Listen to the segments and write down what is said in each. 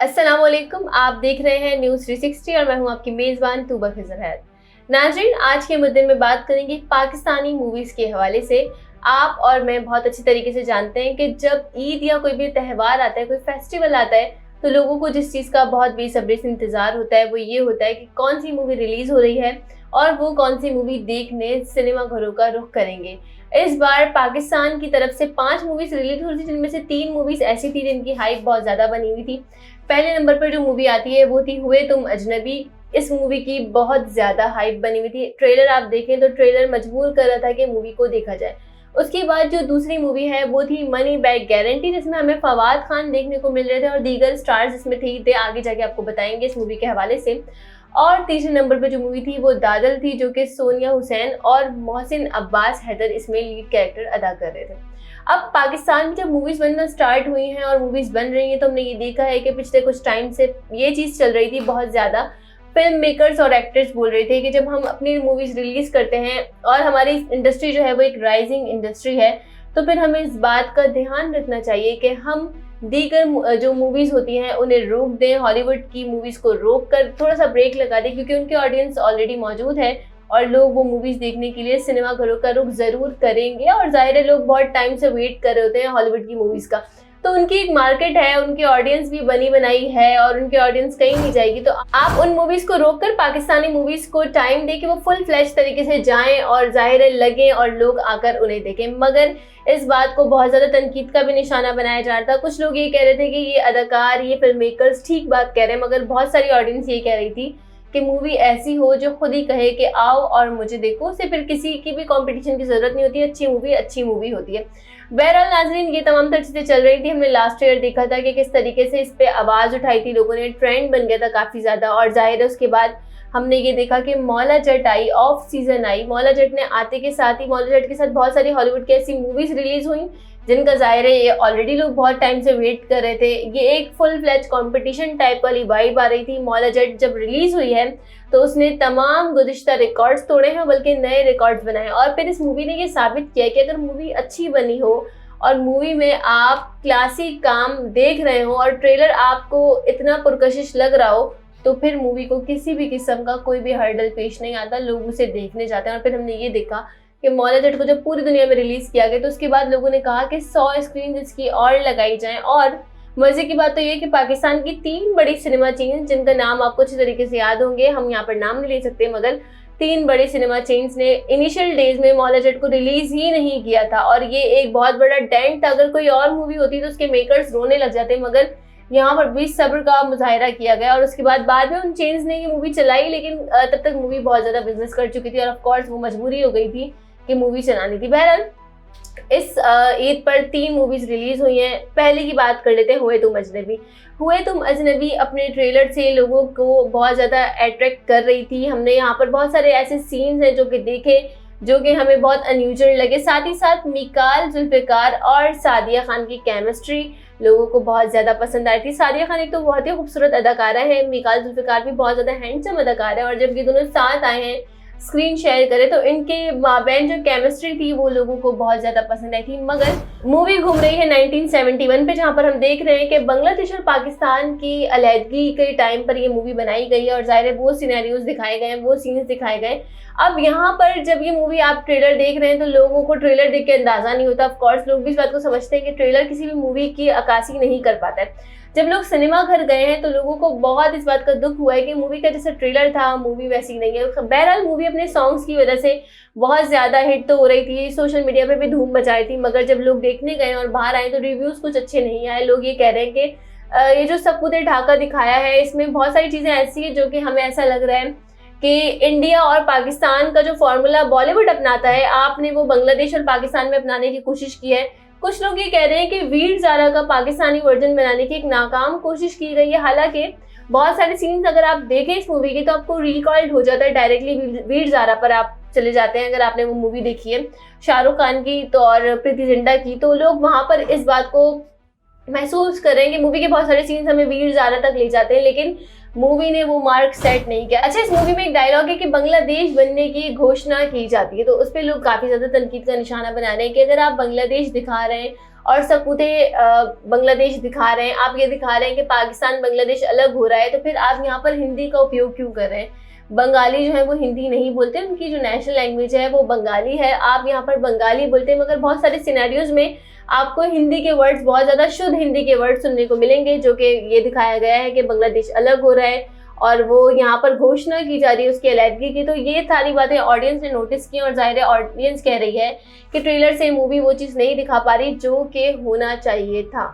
अस्सलाम वालेकुम, आप देख रहे हैं न्यूज़ 360 और मैं हूं आपकी मेज़बान तूबा खिज़र हैत। नाज़रीन, आज के मुद्दे में बात करेंगे पाकिस्तानी मूवीज़ के हवाले से। आप और मैं बहुत अच्छी तरीके से जानते हैं कि जब ईद या कोई भी त्यौहार आता है, कोई फेस्टिवल आता है, तो लोगों को जिस चीज़ का बहुत बेसब्री से इंतज़ार होता है वो ये होता है कि कौन सी मूवी रिलीज़ हो रही है और वो कौन सी मूवी देखने सिनेमा घरों का रुख करेंगे। इस बार पाकिस्तान की तरफ से 5 मूवीज़ रिलीज हुई थी, जिनमें से 3 मूवीज़ ऐसी थी जिनकी हाइप बहुत ज़्यादा बनी हुई थी। पहले नंबर पर जो मूवी आती है वो थी हुए तुम अजनबी। इस मूवी की बहुत ज़्यादा हाइप बनी हुई थी। ट्रेलर आप देखें तो ट्रेलर मजबूर कर रहा था कि मूवी को देखा जाए। उसके बाद जो दूसरी मूवी है वो थी मनी बैक गारंटी, जिसमें हमें फवाद खान देखने को मिल रहे थे और दीगर स्टार्स इसमें थे आगे जाके आपको बताएंगे इस मूवी के हवाले से। और तीसरे नंबर पर जो मूवी थी वो दादल थी, जो कि सोनिया हुसैन और मोहसिन अब्बास हैदर इसमें लीड कैरेक्टर अदा कर रहे थे। अब पाकिस्तान में जब मूवीज़ बनना स्टार्ट हुई हैं और मूवीज़ बन रही हैं तो हमने ये देखा है कि पिछले कुछ टाइम से ये चीज़ चल रही थी बहुत ज़्यादा। फिल्म मेकर्स और एक्टर्स बोल रहे थे कि जब हम अपनी मूवीज़ रिलीज़ करते हैं और हमारी इंडस्ट्री जो है वो एक राइजिंग इंडस्ट्री है, तो फिर हमें इस बात का ध्यान रखना चाहिए कि हम दीगर जो मूवीज़ होती हैं उन्हें रोक दें, हॉलीवुड की मूवीज़ को रोक कर थोड़ा सा ब्रेक लगा दें, क्योंकि उनके ऑडियंस ऑलरेडी मौजूद है और लोग वो मूवीज़ देखने के लिए सिनेमा घरों का रुख ज़रूर करेंगे। और ज़ाहिर है लोग बहुत टाइम से वेट कर रहे होते हैं हॉलीवुड की मूवीज़ का, तो उनकी एक मार्केट है, उनकी ऑडियंस भी बनी बनाई है और उनकी ऑडियंस कहीं नहीं जाएगी। तो आप उन मूवीज़ को रोक कर पाकिस्तानी मूवीज़ को टाइम दें कि वो फुल फ्लैश तरीके से जाएं और ज़ाहिर है लगें और लोग आकर उन्हें देखें। मगर इस बात को बहुत ज़्यादा तनकीद का भी निशाना बनाया जा रहा था। कुछ लोग ये कह रहे थे कि ये अदाकार, ये फिल्म मेकर्स ठीक बात कह रहे हैं, मगर बहुत सारी ऑडियंस ये कह रही थी कि मूवी ऐसी हो जो खुद ही कहे कि आओ और मुझे देखो, उसे फिर किसी की भी कंपटीशन की ज़रूरत नहीं होती। अच्छी मूवी होती है। बहरहाल नाज़रीन, ये तमाम तर चीज़ें चल रही थी। हमने लास्ट ईयर देखा था कि किस तरीके से इस पर आवाज़ उठाई थी लोगों ने, ट्रेंड बन गया था काफ़ी ज़्यादा। और जाहिर है उसके बाद हमने ये देखा कि मौला जट आई, of season I. Maula Jatt ने आते के साथ ही मौला जट के साथ बहुत सारी हॉलीवुड की ऐसी मूवीज़ रिलीज़ हुई जिनका ज़ाहिर है ये ऑलरेडी लोग बहुत टाइम से वेट कर रहे थे। ये एक फुल फ्लैज कंपटीशन टाइप वाली वाइब आ रही थी। मौला जट जब रिलीज़ हुई है तो उसने तमाम गुज़िश्ता रिकॉर्ड्स तोड़े हैं, बल्कि नए रिकॉर्ड्स बनाए। और फिर इस मूवी ने ये साबित किया कि अगर मूवी अच्छी बनी हो और मूवी में आप क्लासिक काम देख रहे हो और ट्रेलर आपको इतना पुरकशिश लग रहा हो, तो फिर मूवी को किसी भी किस्म का कोई भी हर्डल पेश नहीं आता, लोग उसे देखने जाते हैं। और फिर हमने ये देखा कि मौला जट को जब पूरी दुनिया में रिलीज़ किया गया तो उसके बाद लोगों ने कहा कि 100 स्क्रीन इसकी और लगाई जाएं। और मज़े की बात तो ये कि पाकिस्तान की 3 बड़ी सिनेमा चेन्स, जिनका नाम आपको अच्छी तरीके से याद होंगे, हम यहाँ पर नाम नहीं ले सकते, मगर 3 बड़े सिनेमा चेन्स ने इनिशियल डेज में मौला जट को रिलीज़ ही नहीं किया था। और ये एक बहुत बड़ा डेंट था। अगर कोई और मूवी होती तो उसके मेकर्स रोने लग जाते, मगर यहाँ पर भी सब्र का मुजाहिरा किया गया। और उसके बाद में उन चेन्स ने ये मूवी चलाई, लेकिन तब तक मूवी बहुत ज़्यादा बिजनेस कर चुकी थी और ऑफ कोर्स वो मजबूरी हो गई थी कि मूवी चलानी थी। बहरहाल इस ईद पर 3 मूवीज़ रिलीज़ हुई हैं। पहले की बात कर लेते हैं हुए तुम अजनबी। हुए तुम अजनबी अपने ट्रेलर से लोगों को बहुत ज़्यादा अट्रैक्ट कर रही थी। हमने यहाँ पर बहुत सारे ऐसे सीन्स हैं जो कि देखे जो कि हमें बहुत अनयूजुअल लगे। साथ ही साथ मिकाल जुल्फ़िकार और सादिया खान की केमिस्ट्री लोगों को बहुत ज़्यादा पसंद आई थी। सादिया खान एक तो बहुत ही खूबसूरत अदाकारा है, मिकाल जुल्फ़िकार भी बहुत ज़्यादा हैंडसम अदाकार है, और जब ये दोनों साथ आए हैं स्क्रीन शेयर करें तो इनके माबैन जो केमिस्ट्री थी वो लोगों को बहुत ज़्यादा पसंद आई थी। मगर मूवी घूम रही है 1971 पे, जहाँ पर हम देख रहे हैं कि बांग्लादेश और पाकिस्तान की अलहदगी के टाइम पर ये मूवी बनाई गई है और ज़ाहिर है वो सिनेरियोज दिखाए गए हैं, वो सीन्स दिखाए गए। अब यहाँ पर जब ये मूवी आप ट्रेलर देख रहे हैं तो लोगों को ट्रेलर देख के अंदाज़ा नहीं होता। ऑफकोर्स लोग भी इस बात को समझते हैं कि ट्रेलर किसी भी मूवी की अक्कासी नहीं कर पाता है। जब लोग सिनेमा घर गए हैं तो लोगों को बहुत इस बात का दुख हुआ है कि मूवी का जैसा ट्रेलर था मूवी वैसी नहीं है। बहरहाल मूवी अपने सॉन्ग्स की वजह से बहुत ज़्यादा हिट तो हो रही थी, सोशल मीडिया पे भी धूम मचाई थी, मगर जब लोग देखने गए और बाहर आए तो रिव्यूज़ कुछ अच्छे नहीं आए। लोग ये कह रहे हैं कि ये जो सबूत ढाका दिखाया है इसमें बहुत सारी चीज़ें ऐसी हैं जो कि हमें ऐसा लग रहा है कि इंडिया और पाकिस्तान का जो फार्मूला बॉलीवुड अपनाता है, आपने वो बांग्लादेश और पाकिस्तान में अपनाने की कोशिश की है। कुछ लोग ये कह रहे हैं कि वीर ज़ारा का पाकिस्तानी वर्जन बनाने की एक नाकाम कोशिश की गई है। हालांकि बहुत सारे सीन्स अगर आप देखें इस मूवी के तो आपको रिकॉल्ड हो जाता है, डायरेक्टली वीर ज़ारा पर आप चले जाते हैं। अगर आपने वो मूवी देखी है शाहरुख खान की तो और प्रीति जिंटा की, तो लोग वहाँ पर इस बात को महसूस कर रहे हैं कि मूवी के बहुत सारे सीन्स हमें वीर ज़ारा तक ले जाते हैं, लेकिन मूवी ने वो मार्क सेट नहीं किया। अच्छा, इस मूवी में एक डायलॉग है कि बांग्लादेश बनने की घोषणा की जाती है, तो उस पर लोग काफ़ी ज़्यादा तनकीद का निशाना बना रहे हैं कि अगर आप बांग्लादेश दिखा रहे हैं और सपूते बांग्लादेश दिखा रहे हैं, आप ये दिखा रहे हैं कि पाकिस्तान बांग्लादेश अलग हो रहा है, तो फिर आप यहाँ पर हिंदी का उपयोग क्यों कर रहे हैं? बंगाली जो है वो हिंदी नहीं बोलते, उनकी जो नेशनल लैंग्वेज है वो बंगाली है, आप यहाँ पर बंगाली बोलते हैं, मगर बहुत सारे सिनेरियोज में आपको हिंदी के वर्ड्स, बहुत ज़्यादा शुद्ध हिंदी के वर्ड सुनने को मिलेंगे, जो कि ये दिखाया गया है कि बांग्लादेश अलग हो रहा है और वो यहाँ पर घोषणा की जा रही है उसकी अलहदगी की। तो ये सारी बातें ऑडियंस ने नोटिस की और जाहिर है ऑडियंस कह रही है कि ट्रेलर से मूवी वो चीज़ नहीं दिखा पा रही जो कि होना चाहिए था।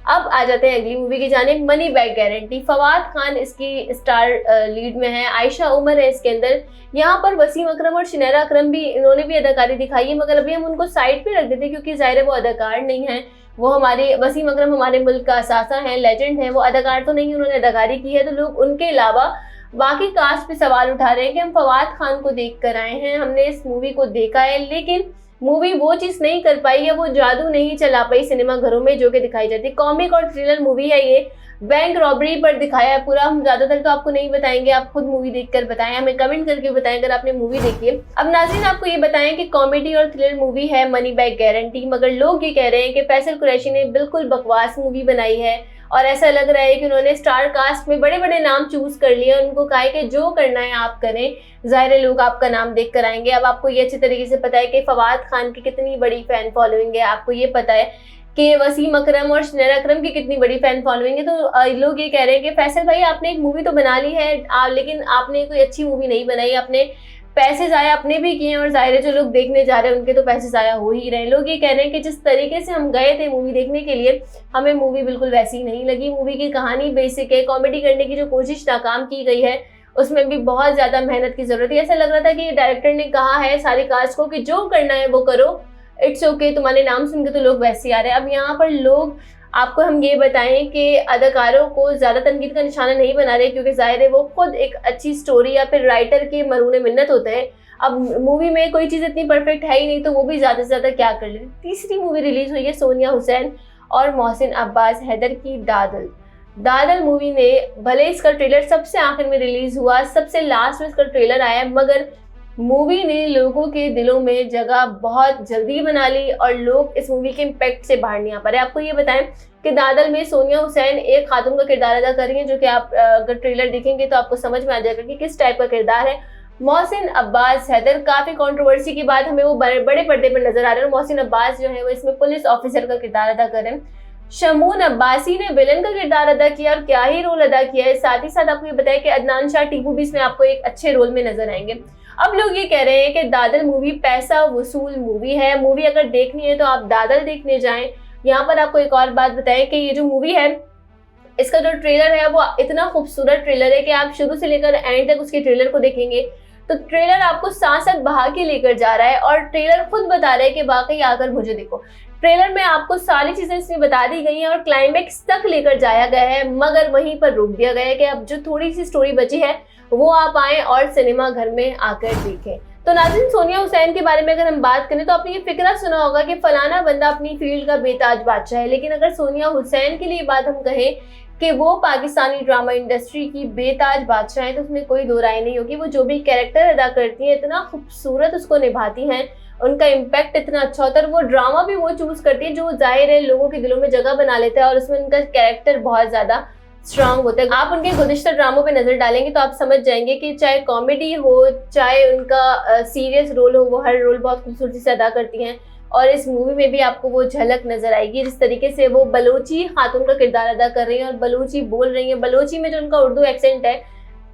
अब आ जाते हैं अगली मूवी की जानिब, money back guarantee. Fawad Khan इसकी स्टार लीड में है, आयशा उमर है इसके अंदर। यहाँ पर वसीम अकरम और शिनेरा अकरम भी, इन्होंने भी अदाकारी दिखाई है, मगर अभी हम उनको साइड पे रख देते हैं क्योंकि ज़ाहिर है वो अदाकार नहीं है। वो हमारे वसीम अकरम हमारे मुल्क का असासा है, लेजेंड है, वो अदाकार तो नहीं, उन्होंने अदाकारी की है, तो लोग उनके अलावा बाकी कास्ट पे सवाल उठा रहे हैं कि हम फवाद खान को देख कर आए हैं, हमने इस मूवी को देखा है, लेकिन मूवी वो चीज़ नहीं कर पाई है, वो जादू नहीं चला पाई सिनेमा घरों में जो कि दिखाई जाती है। कॉमिक और थ्रिलर मूवी है ये, बैंक रॉबरी पर दिखाया है पूरा। हम ज़्यादातर तो आपको नहीं बताएंगे, आप खुद मूवी देखकर बताएं, हमें कमेंट करके बताएं अगर आपने मूवी देखी है। अब नाज़रीन आपको ये बताएं कि कॉमेडी और थ्रिलर मूवी है मनी बैक गारंटी, मगर लोग ये कह रहे हैं कि फैसल कुरैशी ने बिल्कुल बकवास मूवी बनाई है और ऐसा लग रहा है कि उन्होंने स्टार कास्ट में बड़े बड़े नाम चूज कर लिए, उनको कहा है कि जो करना है आप करें, ज़ाहिर है लोग आपका नाम देख कर आएंगे। अब आपको ये अच्छी तरीके से पता है कि फवाद खान की कितनी बड़ी फैन फॉलोइंग है, आपको ये पता है कि वसीम अकरम और शिनेरा अकरम की कितनी बड़ी फैन फॉलोइंग है। तो लोग ये कह रहे हैं कि फैसल भाई आपने एक मूवी तो बना ली है, लेकिन आपने कोई अच्छी मूवी नहीं बनाई, आपने पैसे ज़ाया अपने भी किए और ज़ाहिर है जो लोग देखने जा रहे हैं उनके तो पैसे ज़ाया हो ही रहे हैं। लोग ये कह रहे हैं कि जिस तरीके से हम गए थे मूवी देखने के लिए, हमें मूवी बिल्कुल वैसी नहीं लगी। मूवी की कहानी बेसिक है, कॉमेडी करने की जो कोशिश नाकाम की गई है उसमें भी बहुत ज़्यादा मेहनत की ज़रूरत है। ऐसा लग रहा था कि डायरेक्टर ने कहा है सारे कास्ट को कि जो करना है वो करो, इट्स ओके, तुम्हारे नाम सुन के तो लोग वैसे ही आ रहे हैं। अब यहाँ पर लोग, आपको हम ये बताएं कि अदाकारों को ज़्यादा तनकीद का निशाना नहीं बना रहे, क्योंकि ज़ाहिर है वो खुद एक अच्छी स्टोरी या फिर राइटर के मरूने मिन्नत होते हैं। अब मूवी में कोई चीज़ इतनी परफेक्ट है ही नहीं, तो वो भी ज़्यादा से ज़्यादा क्या कर लेते। तीसरी मूवी रिलीज हुई है सोनिया हुसैन और मोहसिन अब्बास हैदर की, दादल। दादल मूवी ने, भले इसका ट्रेलर सबसे आखिर में रिलीज हुआ, सबसे लास्ट में इसका ट्रेलर आया, मगर मूवी ने लोगों के दिलों में जगह बहुत जल्दी बना ली और लोग इस मूवी के इम्पैक्ट से बाहर नहीं आ पा रहे। आपको ये बताएं कि दादल में सोनिया हुसैन एक खातून का किरदार अदा कर रही हैं, जो कि आप अगर ट्रेलर देखेंगे तो आपको समझ में आ जाएगा कि किस टाइप का किरदार है। मोहसिन अब्बास हैदर, काफ़ी कंट्रोवर्सी के बाद हमें वो बड़े पर्दे पर नजर आ रहे हैं। मोहसिन अब्बास जो है वो इसमें पुलिस ऑफिसर का किरदार अदा कर रहे हैं। शमून अब्बासी ने विलन का किरदार अदा किया और क्या ही रोल अदा किया है। साथ ही साथ आपको ये बताया कि अदनान शाह टीपू भी इसमें आपको एक अच्छे रोल में नजर आएंगे। अब लोग ये कह रहे हैं कि दादल मूवी पैसा वसूल मूवी है, मूवी अगर देखनी है तो आप दादल देखने जाएं। यहाँ पर आपको एक और बात बताएं कि ये जो मूवी है, इसका जो ट्रेलर है वो इतना खूबसूरत ट्रेलर है कि आप शुरू से लेकर एंड तक उसके ट्रेलर को देखेंगे तो ट्रेलर आपको साथ साथ बहा के लेकर जा रहा है और ट्रेलर खुद बता रहा है कि वाकई आकर मुझे देखो। ट्रेलर में आपको सारी चीजें इसमें बता दी गई हैं और क्लाइमेक्स तक लेकर जाया गया है, मगर वहीं पर रोक दिया गया है कि अब जो थोड़ी सी स्टोरी बची है वो आप आएँ और सिनेमा घर में आकर देखें। तो नाज़रीन, सोनिया हुसैन के बारे में अगर हम बात करें तो आपने ये फिक्रा सुना होगा कि फलाना बंदा अपनी फील्ड का बेताज बादशाह है, लेकिन अगर सोनिया हुसैन के लिए बात हम कहें कि वो पाकिस्तानी ड्रामा इंडस्ट्री की बेताज बादशाह है तो उसमें कोई दो राय नहीं होगी। वो जो भी कैरेक्टर अदा करती हैं इतना खूबसूरत उसको निभाती हैं, उनका इम्पैक्ट इतना अच्छा होता है। वो ड्रामा भी वो चूज़ करती है जो जाहिर है लोगों के दिलों में जगह बना लेता है और उसमें उनका कैरेक्टर बहुत ज़्यादा स्ट्रांग होता है। आप उनके गुज़िश्ता ड्रामों पे नज़र डालेंगे तो आप समझ जाएंगे कि चाहे कॉमेडी हो चाहे उनका सीरियस रोल हो, वो हर रोल बहुत खूबसूरती से अदा करती हैं। और इस मूवी में भी आपको वो झलक नजर आएगी जिस तरीके से वो बलोची खातून का किरदार अदा कर रही हैं और बलोची बोल रही हैं। बलोची में जो उनका उर्दू एक्सेंट है,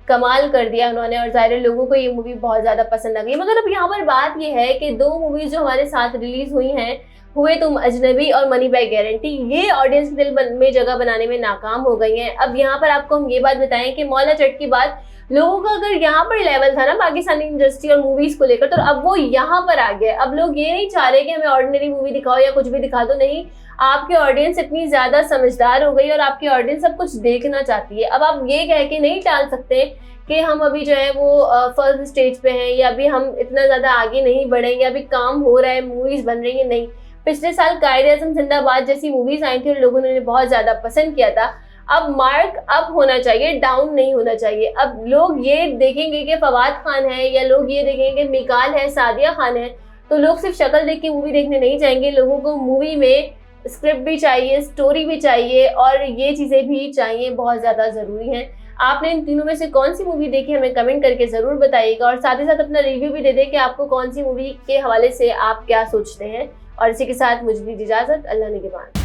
कमाल कर दिया उन्होंने और ज़ाहिर लोगों को ये मूवी बहुत ज़्यादा पसंद आ गई। मगर अब यहाँ पर बात ये है कि दो मूवीज़ जो हमारे साथ रिलीज़ हुई हैं, हुए तुम अजनबी और मनी बैक गारंटी, ये ऑडियंस के दिल में जगह बनाने में नाकाम हो गई हैं। अब यहाँ पर आपको हम ये बात बताएं कि मौला चट के बाद लोगों का अगर यहाँ पर लेवल था ना पाकिस्तानी इंडस्ट्री और मूवीज को लेकर, तो अब वो यहाँ पर आ गया। अब लोग ये नहीं चाह रहे कि हमें ऑर्डिनरी मूवी दिखाओ या कुछ भी दिखा दो, नहीं, आपकी ऑडियंस इतनी ज्यादा समझदार हो गई और आपकी ऑडियंस सब कुछ देखना चाहती है। अब आप ये कह के नहीं टाल सकते कि हम अभी जो है वो फर्स्ट स्टेज पे हैं या अभी हम इतना ज्यादा आगे नहीं बढ़े या अभी काम हो रहा है, मूवीज बन रही है। नहीं, पिछले साल कायद-ए-आज़म जिंदाबाद जैसी मूवीज आई थी और लोगों ने बहुत ज्यादा पसंद किया था। अब मार्क अप होना चाहिए, डाउन नहीं होना चाहिए। अब लोग ये देखेंगे कि फवाद खान है या लोग ये देखेंगे कि मिकाल है, सादिया खान है, तो लोग सिर्फ शक्ल देख के मूवी देखने नहीं जाएंगे। लोगों को मूवी में स्क्रिप्ट भी चाहिए, स्टोरी भी चाहिए और ये चीज़ें भी चाहिए, बहुत ज़्यादा ज़रूरी हैं। आपने इन तीनों में से कौन सी मूवी देखी, हमें कमेंट करके ज़रूर बताइएगा और साथ ही साथ अपना रिव्यू भी दे दें कि आपको कौन सी मूवी के हवाले से आप क्या सोचते हैं। और इसी के साथ मुझे दीजिए इजाज़त। अल्लाह निगहबान।